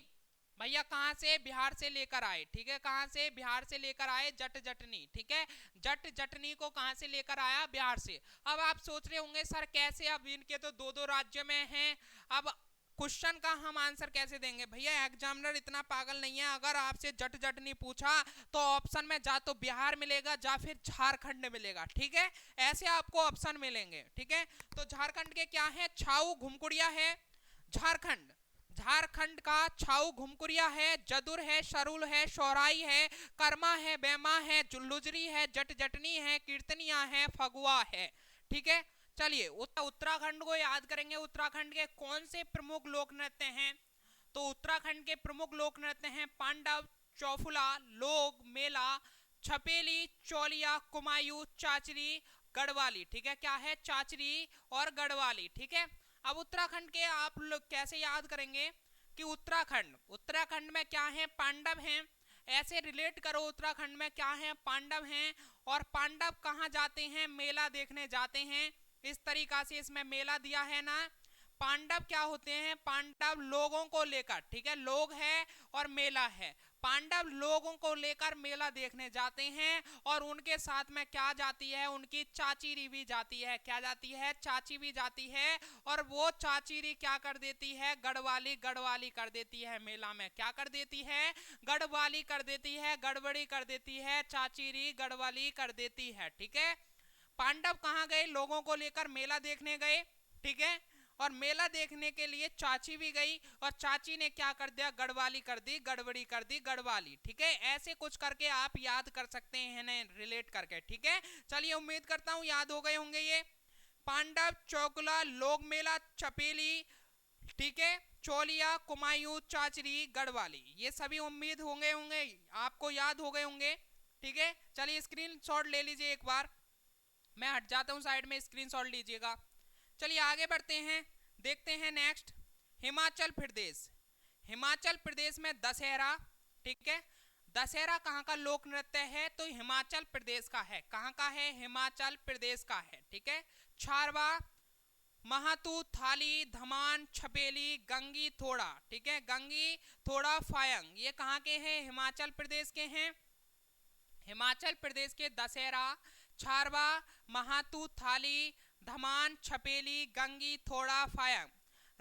भैया कहां से, बिहार से लेकर आए, ठीक है, कहां से, बिहार से लेकर आए जट जटनी, ठीक है, जट जटनी को कहां से लेकर आया, बिहार से। अब आप सोच रहे होंगे सर कैसे, अब इनके तो दो दो राज्य में हैं, अब क्वेश्चन का हम आंसर कैसे देंगे। भैया एग्जामिनर इतना पागल नहीं है, अगर आपसे जट जटनी पूछा तो ऑप्शन में जा तो बिहार मिलेगा या फिर झारखंड मिलेगा, ठीक है, ऐसे आपको ऑप्शन मिलेंगे, ठीक है। तो झारखंड के क्या है, छाऊ घुमकुड़िया है, झारखंड, झारखंड का छाऊ घुमकुरिया है, जदुर है, शरुल है, शौराई है, कर्मा है, बेमा है, जुल्लुजरी है, जट जटनी है, कीर्तनिया है, फगुआ है, ठीक है। चलिए उत्तराखंड को याद करेंगे, उत्तराखंड के कौन से प्रमुख लोक नृत्य हैं, तो उत्तराखंड के प्रमुख लोक नृत्य हैं पांडव, चौफुला, लोग, मेला, छपेली, चौलिया, कुमायूं, चाचरी, गढ़वाली, ठीक है, क्या है, चाचरी और गढ़वाली, ठीक है। अब उत्तराखंड के आप लोग कैसे याद करेंगे कि उत्तराखंड, उत्तराखंड में क्या है, पांडव हैं, ऐसे रिलेट करो, उत्तराखंड में क्या है, पांडव हैं, और पांडव कहाँ जाते हैं, मेला देखने जाते हैं, इस तरीका से इसमें मेला दिया है ना। पांडव क्या होते हैं, पांडव लोगों को लेकर, ठीक है, लोग है और मेला है, पांडव लोगों को लेकर मेला देखने जाते हैं और उनके साथ में क्या जाती है, उनकी चाचीरी भी जाती है, क्या जाती है, चाची भी जाती है, और वो चाचीरी क्या कर देती है, गढ़वाली, गढ़वाली कर देती है, मेला में क्या कर देती है, गढ़वाली कर देती है, गड़बड़ी कर देती है, चाचीरी गढ़वाली कर देती है, ठीक है। पांडव कहाँ गए, लोगों को लेकर मेला देखने गए, ठीक है, और मेला देखने के लिए चाची भी गई और चाची ने क्या कर दिया, गढ़वाली कर दी, गड़बड़ी कर दी, गढ़वाली, ठीक है। ऐसे कुछ करके आप याद कर सकते हैं रिलेट करके, ठीक है। चलिए उम्मीद करता हूं याद हो गए होंगे ये, पांडव, चौकुला, लोक मेला, चपेली, ठीक है, चौलिया, कुमायूं, चाचरी, गढ़वाली, ये सभी उम्मीद होंगे होंगे आपको याद हो गए होंगे, ठीक है। चलिए स्क्रीनशॉट ले लीजिए एक बार, मैं हट जाता हूं साइड में, स्क्रीनशॉट लीजिएगा। चलिए आगे बढ़ते हैं, देखते हैं नेक्स्ट, हिमाचल प्रदेश, हिमाचल प्रदेश में दशहरा, ठीक है, दशहरा कहाँ का लोक नृत्य है? तो हिमाचल प्रदेश का है। कहाँ का है? हिमाचल प्रदेश का है, ठीक है। छारवा, महातू, थाली, धमान, छपेली, गंगी थोड़ा, ठीक है, गंगी थोड़ा फायंग, ये कहाँ के हैं? हिमाचल प्रदेश के हैं। हिमाचल प्रदेश के दशहरा, छारवा, महातू, थाली, धमान, छपेली, गंगी थोड़ा फायंग।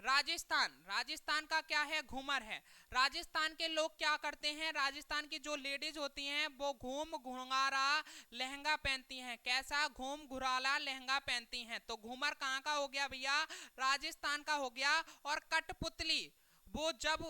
राजस्थान, राजस्थान का क्या है? घूमर है। राजस्थान के लोग क्या करते हैं? राजस्थान की जो लेडीज होती हैं वो घूम घुंघराला लहंगा पहनती हैं। कैसा? घूम घुराला लहंगा पहनती हैं। तो घूमर कहाँ का हो गया भैया? राजस्थान का हो गया। और कठपुतली, वो जब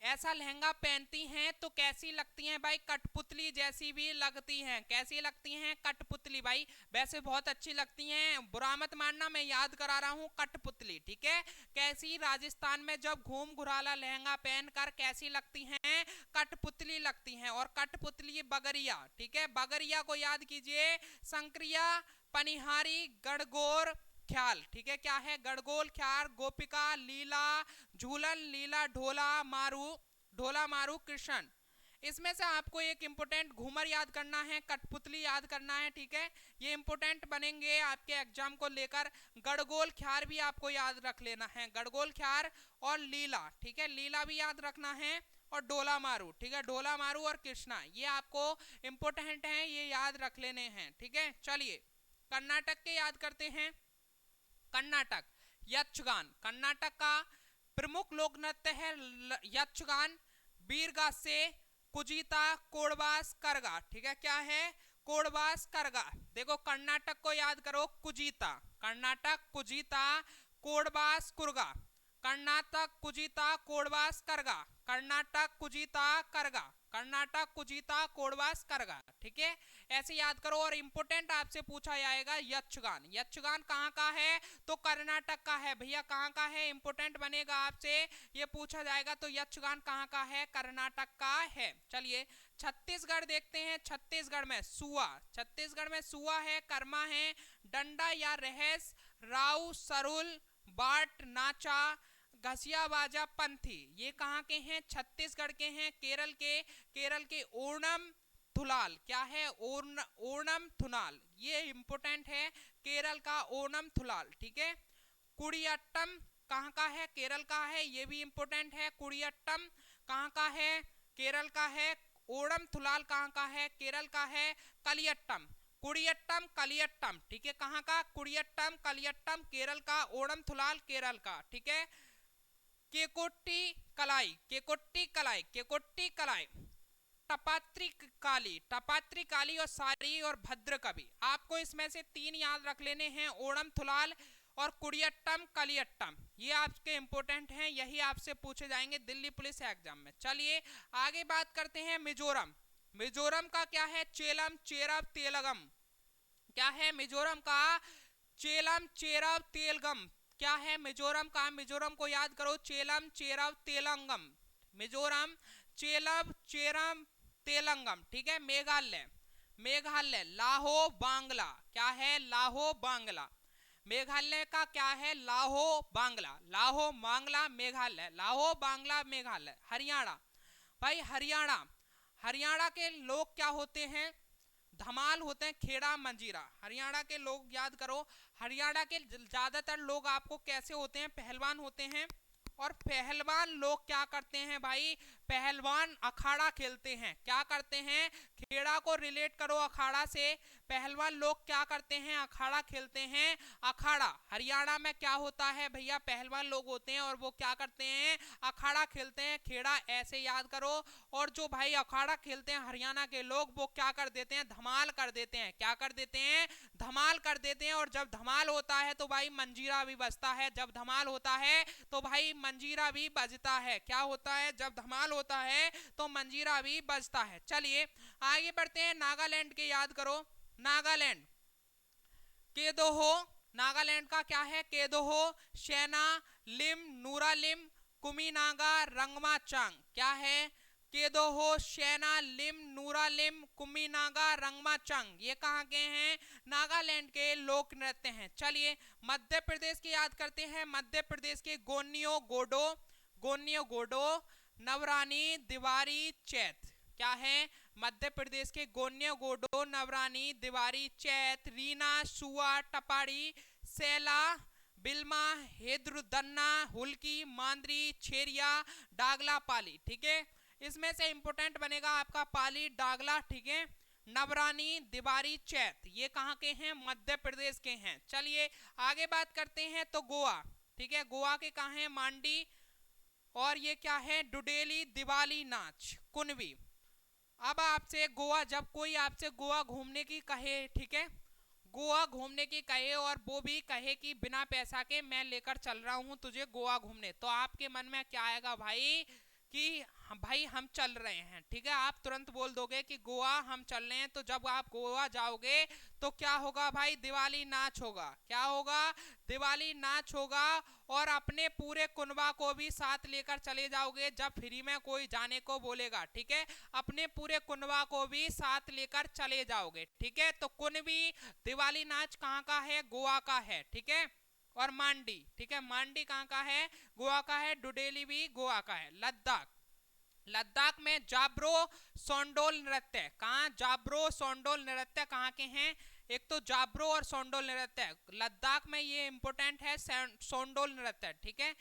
ऐसा लहंगा पहनती हैं तो कैसी लगती हैं भाई? कठपुतली जैसी भी लगती हैं। कैसी लगती हैं? कठपुतली भाई। वैसे बहुत अच्छी लगती हैं, बुरा मत मानना, मैं याद करा रहा हूँ, कठपुतली, ठीक है। कैसी? राजस्थान में जब घूम घुराला लहंगा पहनकर कैसी लगती हैं? कठपुतली लगती हैं। और कठपुतली बगरिया, ठीक है, बगरिया को याद कीजिए। संक्रिया, पनिहारी, गणगौर ख्याल, ठीक है, क्या है? गणगौर ख्याल, गोपिका, लीला, झूलन, लीला, ढोला मारू, ढोला मारू, कृष्ण। इसमें से आपको एक इंपोर्टेंट घूमर याद करना है, कठपुतली याद करना है, ठीक है, ये इंपोर्टेंट बनेंगे आपके एग्जाम को लेकर। गणगौर ख्याल भी आपको याद रख लेना है, गणगौर ख्याल और लीला, ठीक है, लीला भी याद रखना है। और डोला मारू, ठीक है, डोला मारू और कृष्णा, ये आपको इंपोर्टेंट है, ये याद रख लेने हैं, ठीक है। चलिए कर्नाटक के याद करते हैं। कर्नाटक, यक्षगान, कर्नाटक का प्रमुख लोक नृत्य है यक्षगान। बीरगासे, कुजीता, कोडवास, करगा, ठीक है, क्या है? कोडवास, करगा। देखो कर्नाटक को याद करो, कुजीता, कर्नाटक कुजीता, कोडवास, कुर्गा, कर्नाटक कुजीता, कोडवास, करगा, कर्नाटक कुजीता, करगा, कर्नाटक कुजीता, कोडवास, करगा, ठीक है, ऐसे याद करो। और इंपोर्टेंट आपसे पूछा जाएगा यक्षगान, यक्षगान कहाँ का है? तो कर्नाटक का है भैया। कहाँ का है? इंपोर्टेंट बनेगा, आपसे ये पूछा जाएगा। तो यक्षगान कहाँ का है? कर्नाटक का है। चलिए छत्तीसगढ़ देखते हैं। छत्तीसगढ़ में सुआ, छत्तीसगढ़ में सुआ है, कर्मा है, डंडा या रहेस, राव, सरुल, बाट, नाचा, घसिया बाजा, पंथी, ये कहाँ के हैं? छत्तीसगढ़ के हैं। केरल के, केरल के ओणम थुलाल, क्या है? ओणम थुनाल, ये इंपोर्टेंट है, केरल का ओणम थुलाल, ठीक है। कुड़ियाट्टम कहाँ का है? केरल का है, ये भी इंपोर्टेंट है। कुड़ियाट्टम कहाँ का है? केरल का है। ओणम थुलाल कहाँ का है? केरल का है। कलियट्टम, कुड़ियट्टम, कलियट्टम, ठीक है, कहाँ का? कुड़ियट्टम, कलियट्टम, केरल का। ओणम थुलाल केरल का, ठीक है। केकोट्टी कलाई, केकोट्टी कलाई, केकोट्टी कलाई, टपात्री काली, टपात्री काली और सारी और भद्र कवि, आपको इसमें से तीन याद रख लेने हैं, ओणम थुलाल और कुड़ियट्टम, कलियट्टम, ये आपके इंपोर्टेंट हैं, यही आपसे पूछे जाएंगे दिल्ली पुलिस एग्जाम में। चलिए आगे बात करते हैं मिजोरम। मिजोरम का क्या है? चेलम, चेरब, तेलगम, क्या है मिजोरम का? चेलम, चेरब, तेलगम, क्या है मिजोरम का? मिजोरम को याद करो, चेलम, चेरब, तेलंगम, मिजोरम, चेलब, चेरम, तेलंगम, ठीक है। मेघालय, मेघालय, लाहो बांग्ला, क्या है? लाहो बांग्ला, मेघालय का क्या है? लाहो बांग्ला, लाहो बांग्ला मेघालय, लाहो बांग्ला मेघालय। हरियाणा, भाई हरियाणा, हरियाणा के लोग क्या होते हैं? धमाल होते हैं, खेड़ा, मंजीरा, हरियाणा के लोग याद करो। हरियाणा के ज्यादातर लोग आपको कैसे होते हैं? पहलवान होते हैं। और पहलवान लोग क्या करते हैं भाई? पहलवान अखाड़ा खेलते हैं। क्या करते हैं? खेड़ा को रिलेट करो अखाड़ा से। पहलवान लोग क्या करते हैं? अखाड़ा खेलते हैं। अखाड़ा हरियाणा में क्या होता है भैया? पहलवान लोग होते हैं और वो क्या करते हैं? अखाड़ा खेलते हैं। खेड़ा ऐसे याद करो। और जो भाई अखाड़ा खेलते हैं हरियाणा के लोग, वो क्या कर देते हैं? धमाल कर देते हैं। क्या कर देते हैं? धमाल कर देते हैं। और जब धमाल होता है तो भाई मंजीरा भी बजता है। जब धमाल होता है तो भाई मंजीरा भी बजता है। क्या होता है? जब धमाल होता है तो मंजीरा भी बजता है। चलिए आगे बढ़ते हैं। नागालैंड के याद करो। नागालैंड, केदोहो, नागालैंड का क्या है? केदोहो, शैना, लिम, नूरालिम, कुमीनागा, रंगमाचांग, क्या है? केदोहो, शैना, लिम, नूरालिम, कुमीनागा, रंगमाचांग, ये कहाँ के हैं? नागालैंड के लोक नृत्य हैं। चलिए मध्य प्रदेश की याद करते हैं। मध्य प्रदेश के गोनियो गोडो, गोनियो गोडो, नवरानी, दिवारी, चैत। क्या है? मध्य प्रदेश के गोन्य, गोडो, नवरानी, दिवारी, चैत, रीना, सुआ, टपाड़ी, सैला, बिल्मा, हेद्रुदन्ना, हुल्की, मांद्री, छेरिया, डागला, पाली। ठीक है, इसमें से इंपोर्टेंट बनेगा आपका पाली, डागला। ठीक है, नवरानी, दिवारी, चैत ये कहाँ के हैं? मध्य प्रदेश के हैं। चलिए आगे बात करते हैं। तो गोवा, ठीक है, गोवा के कहाँ हैं? मांडी। और ये क्या है? डुडेली, दिवाली नाच, कुनवी। अब आपसे गोवा, जब कोई आपसे गोवा घूमने की कहे, ठीक है, गोवा घूमने की कहे और वो भी कहे कि बिना पैसा के मैं लेकर चल रहा हूं तुझे गोवा घूमने, तो आपके मन में क्या आएगा भाई? कि भाई हम चल रहे हैं। ठीक है, आप तुरंत बोल दोगे कि गोवा हम चल रहे हैं। तो जब आप गोवा जाओगे तो क्या होगा भाई? दिवाली नाच होगा। क्या होगा? दिवाली नाच होगा। और अपने पूरे कुनबा को भी साथ लेकर चले जाओगे जब फ्री में कोई जाने को बोलेगा। ठीक है, अपने पूरे कुनबा को भी साथ लेकर चले जाओगे। ठीक है, तो कुनबी दिवाली नाच कहाँ का है? गोवा का है। ठीक है, और मांडी, ठीक है, मांडी कहाँ का है? गोवा का है। डुडेली भी गोवा का है। लद्दाख, लद्दाख में जाब्रो सोंडोल नृत्य। कहाँ? जाब्रो सोंडोल नृत्य कहाँ के हैं? एक तो जाब्रो और सोंडोल नृत्य लद्दाख में, ये इंपोर्टेंट है। सोंडोल नृत्य, ठीक है,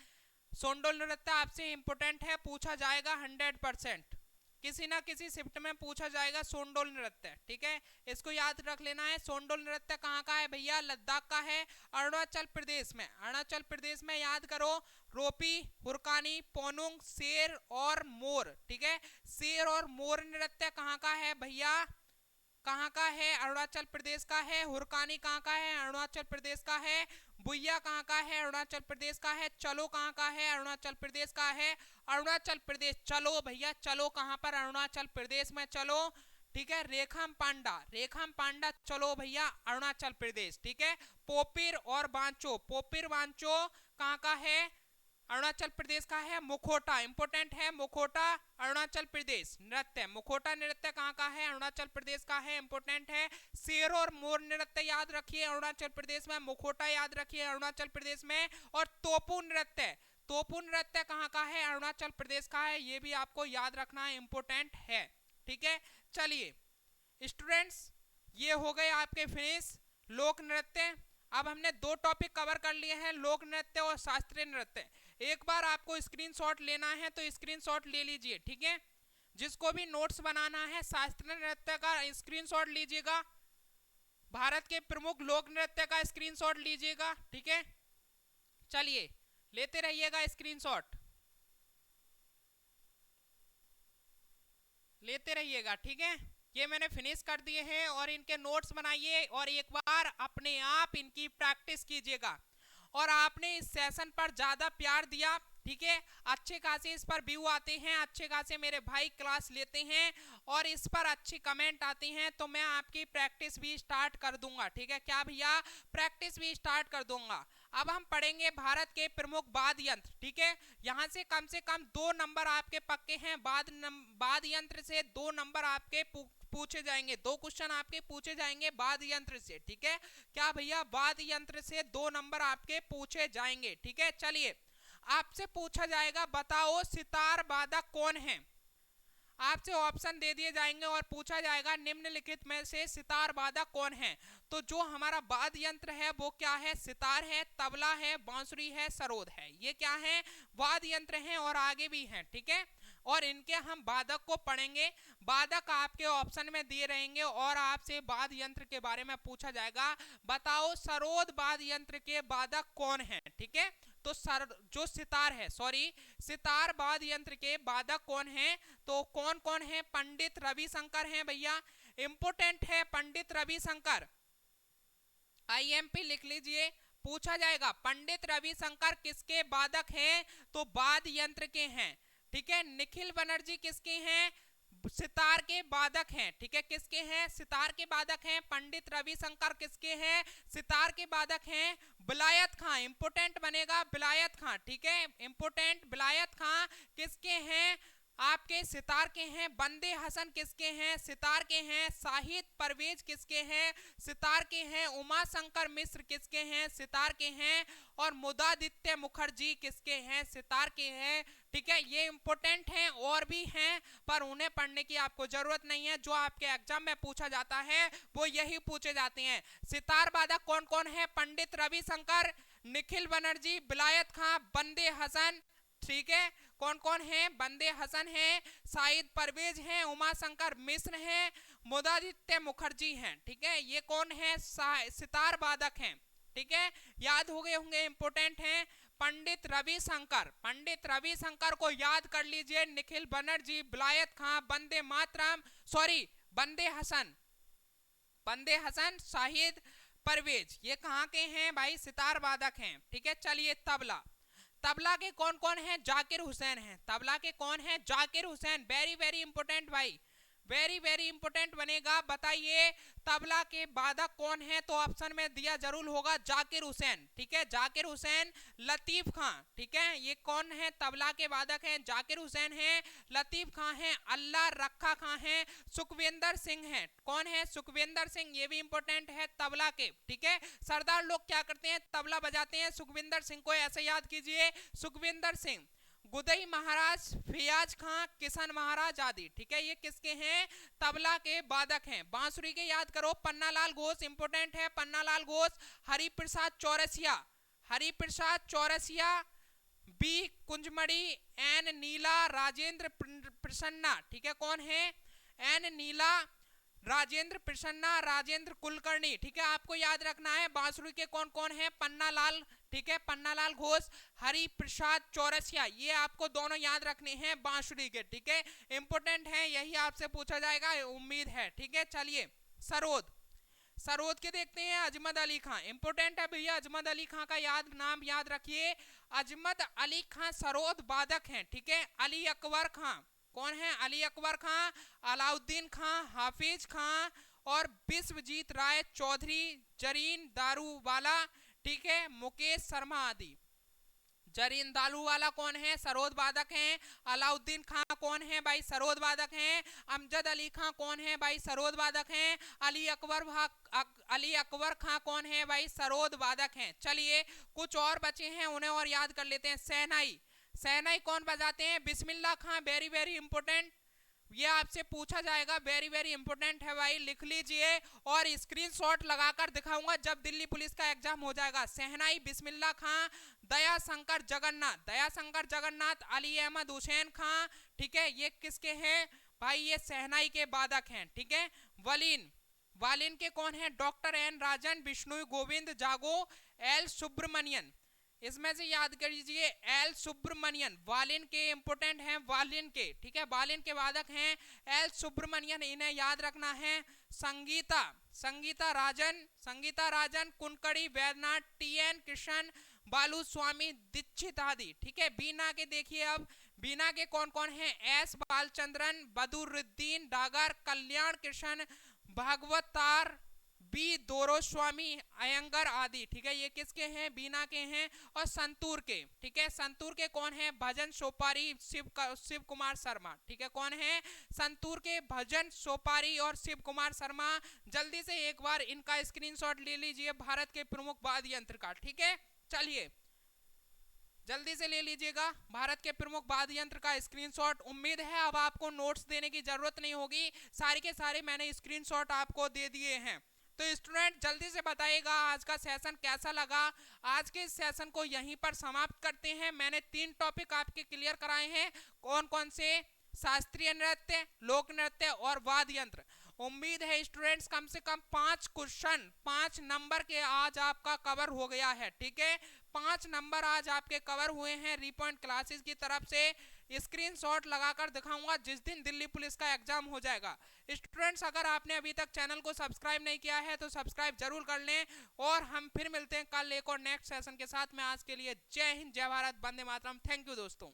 सोंडोल नृत्य आपसे इंपोर्टेंट है, पूछा जाएगा 100%। किसी ना किसी शिफ्ट में पूछा जाएगा सोंडोल नृत्य। ठीक है, इसको याद रख लेना है। सोंडोल नृत्य कहाँ का है भैया? लद्दाख का है, अरुणाचल प्रदेश में। अरुणाचल प्रदेश में याद करो, रोपी, हुरकानी, पोनुंग, शेर और मोर। ठीक है, शेर और मोर नृत्य कहाँ का है भैया? कहाँ का है? अरुणाचल प्रदेश का है। हुरकानी कहाँ का है? अरुणाचल प्रदेश का है। बुइया कहाँ का है? अरुणाचल प्रदेश का है। चलो कहाँ का है? अरुणाचल प्रदेश का है। अरुणाचल प्रदेश, चलो भैया, चलो कहाँ पर? अरुणाचल प्रदेश में चलो। ठीक है, रेखम पांडा, रेखम पांडा, चलो भैया अरुणाचल प्रदेश। ठीक है, पोपिर और बांचो, पोपिर बांचो कहाँ का है? अरुणाचल प्रदेश का है। मुखोटा इंपोर्टेंट है, मुखोटा अरुणाचल प्रदेश नृत्य। मुखोटा नृत्य कहाँ का है? अरुणाचल प्रदेश का है, इंपोर्टेंट है। शेर और मोर नृत्य याद रखिए, अरुणाचल प्रदेश में। मुखोटा याद रखिए, अरुणाचल प्रदेश में। और तोपू नृत्य, तोपू नृत्य कहाँ का है? अरुणाचल प्रदेश का है, ये भी आपको याद रखना है, इंपोर्टेंट है। ठीक है, चलिए स्टूडेंट्स, ये हो गए आपके फिनिश लोक नृत्य। अब हमने दो टॉपिक कवर कर लिए हैं, लोक नृत्य और शास्त्रीय नृत्य। एक बार आपको स्क्रीनशॉट लेना है तो स्क्रीनशॉट ले लीजिए। ठीक है, जिसको भी नोट्स बनाना है शास्त्रीय नृत्य का स्क्रीनशॉट लीजिएगा, भारत के प्रमुख लोक नृत्य का स्क्रीनशॉट लीजिएगा। ठीक है, चलिए लेते रहिएगा स्क्रीनशॉट, लेते रहिएगा। ठीक है, ये मैंने फिनिश कर दिए हैं और इनके नोट्स बनाइए और एक बार अपने आप इनकी प्रैक्टिस कीजिएगा। और आपने इस सेशन पर ज्यादा प्यार दिया, ठीक है, अच्छे खासे इस पर व्यू आते हैं, अच्छे खासे मेरे भाई क्लास लेते हैं और इस पर अच्छी कमेंट आती हैं, तो मैं आपकी प्रैक्टिस भी स्टार्ट कर दूंगा। ठीक है, क्या भैया? प्रैक्टिस भी स्टार्ट कर दूंगा। अब हम पढ़ेंगे भारत के प्रमुख वाद्य यंत्र। ठीक है, यहाँ से कम 2 नंबर आपके पक्के हैं। वाद्य यंत्र से 2 नंबर आपके पूछे जाएंगे, 2 क्वेश्चन आपके पूछे जाएंगे वाद्य यंत्र से। ठीक है, क्या भैया? वाद्य यंत्र से 2 नंबर आपके पूछे जाएंगे। ठीक है, चलिए आपसे पूछा जाएगा, बताओ सितार वादक कौन है। आपसे ऑप्शन दे दिए जाएंगे और पूछा जाएगा निम्नलिखित में से सितार वादक कौन है। तो जो हमारा वाद्य यंत्र है वो क्या है? सितार है, तबला है, बांसुरी है, सरोद है। ये क्या है? वाद्य यंत्र हैं और आगे भी हैं। ठीक है, और इनके हम वादक को पढ़ेंगे। वादक आपके ऑप्शन में दिए रहेंगे और आपसे वाद्य यंत्र के बारे में पूछा जाएगा, बताओ सरोद वाद्य यंत्र के वादक कौन है। ठीक है, तो जो सितार है, सॉरी, सितार वाद्य यंत्र के वादक कौन है? तो कौन कौन है? पंडित रविशंकर हैं भैया, इंपोर्टेंट है पंडित रविशंकर। आईएमपी लिख लीजिए, पूछा जाएगा पंडित रविशंकर किसके वादक हैं? तो वाद्य यंत्र के हैं। ठीक है, निखिल बनर्जी किसके हैं? सितार के वादक हैं। ठीक है, किसके हैं? सितार के वादक हैं। पंडित रविशंकर किसके हैं? सितार के वादक हैं। विलायत खां, इंपोर्टेंट बनेगा विलायत खां। ठीक है, इंपोर्टेंट विलायत खां किसके हैं? आपके सितार के हैं। बंदे हसन किसके हैं? सितार के हैं। शाहिद परवेज किसके हैं? सितार के हैं। उमा शंकर मिश्र किसके हैं? सितार के हैं। और मुदादित्य मुखर्जी किसके हैं? सितार के हैं। ठीक है, ये इंपॉर्टेंट हैं, और भी हैं पर उन्हें पढ़ने की आपको जरूरत नहीं है। जो आपके एग्जाम में पूछा जाता है वो यही पूछे जाते हैं। सितार वादक कौन कौन है? पंडित रविशंकर, निखिल बनर्जी, विलायत खां, बंदे हसन। ठीक है, कौन कौन है? बंदे हसन है, शाहिद परवेज हैं, उमा शंकर मिश्र हैं, मुदादित्य मुखर्जी हैं। ठीक है, ये कौन है? सितार वादक हैं। ठीक है, याद हो गए होंगे, इंपोर्टेंट हैं। पंडित रविशंकर, पंडित रविशंकर को याद कर लीजिए। निखिल बनर्जी, विलायत खां, बंदे मातरम, सॉरी बंदे हसन, बंदे हसन, शाहिद परवेज, ये कहाँ के हैं भाई? सितार वादक हैं। ठीक है, चलिए तबला, तबला के कौन कौन हैं? जाकिर हुसैन हैं। तबला के कौन हैं? Zakir Hussain. Very very important भाई, वेरी वेरी इंपोर्टेंट बनेगा। बताइए तबला के वादक कौन है? तो ऑप्शन में दिया जरूर होगा जाकिर हुसैन। ठीक है, जाकिर हुसैन, लतीफ खां। ठीक है, ये कौन है? तबला के वादक हैं। जाकिर हुसैन है, लतीफ खां है, अल्लाह रखा खां है, सुखविंदर सिंह है। कौन है? सुखविंदर सिंह, ये भी इंपोर्टेंट है तबला के। ठीक है, सरदार लोग क्या करते हैं? तबला बजाते हैं। सुखविंदर सिंह को ऐसे याद कीजिए, सुखविंदर सिंह। गुदई महाराज, फियाज खां, किशन महाराज आदि। ठीक है, ये किसके हैं? तबला के वादक हैं। बांसुरी के याद करो, पन्नालाल घोष इंपोर्टेंट है, पन्नालाल घोष, हरिप्रसाद चौरसिया, हरिप्रसाद चौरसिया, बी कुंजमणि, एन नीला, राजेंद्र प्रसन्ना। ठीक है, कौन है? एन नीला, राजेंद्र प्रसन्ना, राजेंद्र कुलकर्णी। ठीक है, आपको याद रखना है बांसुरी के कौन कौन है? पन्नालाल, ठीक है, पन्नालाल घोष, हरि प्रसाद चौरसिया, ये आपको दोनों याद रखने हैं बांसुरी के। ठीक है, इंपोर्टेंट है, यही आपसे पूछा जाएगा, उम्मीद है। ठीक है, चलिए सरोद, सरोद के देखते हैं। अजमत अली खां, इंपोर्टेंट है भैया, अजमत अली खां का नाम याद रखिए। अजमत अली खां सरोद वादक हैं। ठीक है, अली अकबर खां, कौन है? अली अकबर खां, अलाउद्दीन खां, हाफिज खां और विश्वजीत राय चौधरी, जरीन दारूवाला। ठीक है, मुकेश शर्मा आदि। जरीन दारूवाला कौन है? सरोद वादक हैं। अलाउद्दीन खां कौन है भाई? सरोद वादक हैं। अमजद अली खां कौन है भाई? सरोद वादक हैं। अली अकबर खां कौन है भाई? सरोद वादक हैं। चलिए कुछ और बचे हैं, उन्हें और याद कर लेते हैं। शहनाई, शहनाई कौन बजाते हैं? बिस्मिल्लाह खां, वेरी वेरी इंपोर्टेंट, ये आपसे पूछा जाएगा, वेरी वेरी इंपोर्टेंट है भाई, लिख लीजिए और स्क्रीनशॉट लगाकर दिखाऊंगा जब दिल्ली पुलिस का एग्जाम हो जाएगा। शहनाई, बिस्मिल्लाह खां, दया शंकर जगन्नाथ, दया शंकर जगन्नाथ, अली अहमद हुसैन खां। ठीक है, ये किसके हैं भाई? ये शहनाई के वादक हैं। ठीक है, वलीन, वालिन के कौन है? डॉक्टर एन राजन, विष्णु गोविंद जागो, एल सुब्रमण्यन, इसमें से याद कर लीजिए एल सुब्रमण्यन। वालिन के इंपोर्टेंट हैं, वालिन के। ठीक है, वालिन के वादक हैं एल सुब्रमण्यन, इन्हें याद रखना है। संगीता, संगीता राजन, संगीता राजन, कुनकड़ी वैद्यनाथ, टी.एन. कृष्ण, बालू स्वामी दीक्षित आदि। ठीक है, बीना के देखिए, अब बीना के कौन कौन हैं? एस बालचंद्रन, बदरुद्दीन डागर, कल्याण कृष्ण, भागवतार, बी दोरोस्वामी, अयंगर आदि। ठीक है, ये किसके हैं? बीना के हैं। और संतूर के, ठीक है, संतूर के कौन है? भजन सोपारी, शिव कुमार शर्मा। ठीक है, कौन है? संतूर के भजन सोपारी और शिव कुमार शर्मा। जल्दी से एक बार इनका स्क्रीनशॉट ले लीजिए, भारत के प्रमुख वाद्य यंत्र का। ठीक है, चलिए जल्दी से ले लीजिएगा भारत के प्रमुख वाद्य यंत्र का स्क्रीनशॉट। उम्मीद है अब आपको नोट्स देने की जरूरत नहीं होगी, सारे के सारे मैंने स्क्रीनशॉट आपको दे दिए हैं। तो स्टूडेंट जल्दी से बताइएगा आज का सेशन कैसा लगा। आज के सेशन को यहीं पर समाप्त करते हैं। मैंने 3 टॉपिक आपके क्लियर कराए हैं, कौन कौन से? शास्त्रीय नृत्य, लोक नृत्य और वाद्य यंत्र। उम्मीद है स्टूडेंट्स कम से कम 5 क्वेश्चन 5 नंबर के आज आपका कवर हो गया है। ठीक है, 5 नंबर आज आपके कवर हुए हैं रिपॉइंट क्लासेस की तरफ से। स्क्रीनशॉट लगाकर दिखाऊंगा जिस दिन दिल्ली पुलिस का एग्जाम हो जाएगा। स्टूडेंट्स अगर आपने अभी तक चैनल को सब्सक्राइब नहीं किया है तो सब्सक्राइब जरूर कर लें, और हम फिर मिलते हैं कल एक और नेक्स्ट सेशन के साथ में। आज के लिए जय हिंद, जय भारत, वंदे मातरम। थैंक यू दोस्तों।